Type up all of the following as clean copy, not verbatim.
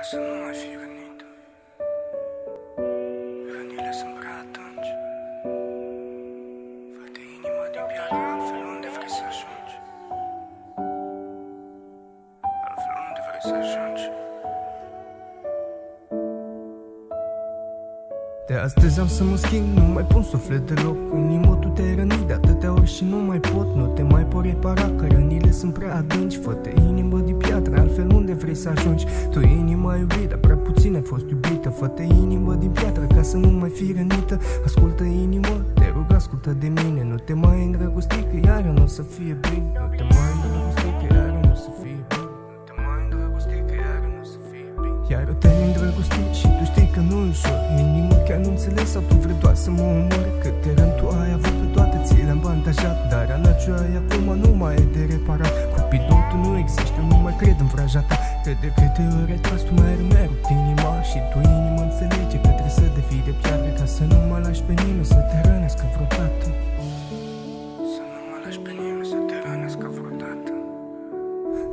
Ca să nu mai fii rănită. Rănile sunt prea adânci. Fă-te inima din piatră, altfel unde vrei să ajungi? Altfel unde vrei să ajungi? De astăzi am să mă schimb, nu mai pun suflet deloc. Inimă, tu te-ai rănit de atâtea ori și nu mai pot. Nu te mai pot repara, că rănile sunt prea adânci. Fă-te inimă din piatră, altfel unde vrei să ajungi? Tu inima iubit, dar prea puțin ai fost iubită. Fă-te inimă din piatră, ca să nu mai fii rănită. Ascultă inimă, te rog, ascultă de mine. Nu te mai îndrăgosti, că iară nu o să fie bine. Nu te mai îndrăgosti, că iară nu o să fie bine. Nu te mai îndrăgosti, că iară nu o să fie bine. Iar te-ai îndrăgostit și tu știi că nu e ușor. Inima chiar nu înțeles, sau tu vrei doar să mă omori? Câte rând tu ai avut pe toate, ți le-am bandajat. Dar anaciu ai acum nu mai e de reparat. Cupidul, tu nu existi, eu nu mai cred în vraja ta. Că de câte ori ai tras, tu mi-ai rupt inima. Și tu inimă înțelege că trebuie să devii de piatră, ca să nu mă lași pe nimeni să te rănească vreodată. Să nu mă lași pe nimeni să te rănească vreodată.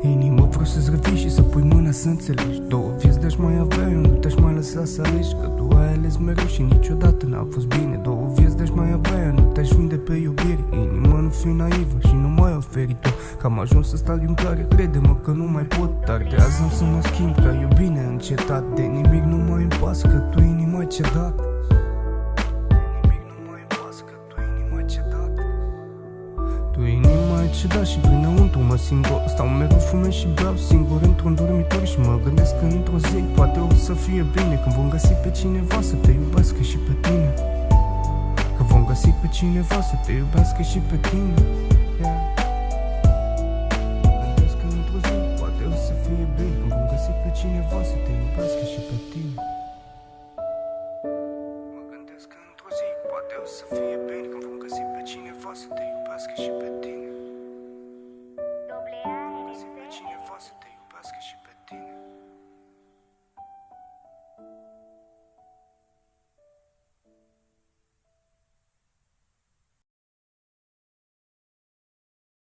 Inimă, vreau să-ți revii și să pui mâna să înțelegi. Două vieți de-aș mai avea, eu nu te-aș mai lăsa să alegi. Că tu ai ales mereu și niciodată n-a fost bine. Două vieți de-aș mai avea, eu nu te-aș vinde pe iubire. Inimă, nu fi naivă și nu mai oferi tot. Că am ajuns în stadiu în care crede-mă că nu mai pot. Dar de azi am să mă schimb, că iubine a încetat. De nimic nu mai îmi pasă, că tu inima ai cedat. De nimic nu mai îmi pasă, că tu inima ai cedat. Tu inima ai cedat și prinăuntru mă simt gol. Stau mereu, fumez și beau singur într-un dormitor. Și mă gândesc că într-o zi poate o să fie bine, când vom găsi pe cineva să te iubească și pe tine. Că vom găsi pe cineva să te iubească și pe tine, yeah. Mă gândesc că într-o zi poate o să fie bine, când vom găsi pe cineva să te iubească și pe tine. Mă gândesc că într-o zi poate o să fie bine, când vom găsi pe cineva să te iubească și pe tine. Găsi pe cineva să te iubească și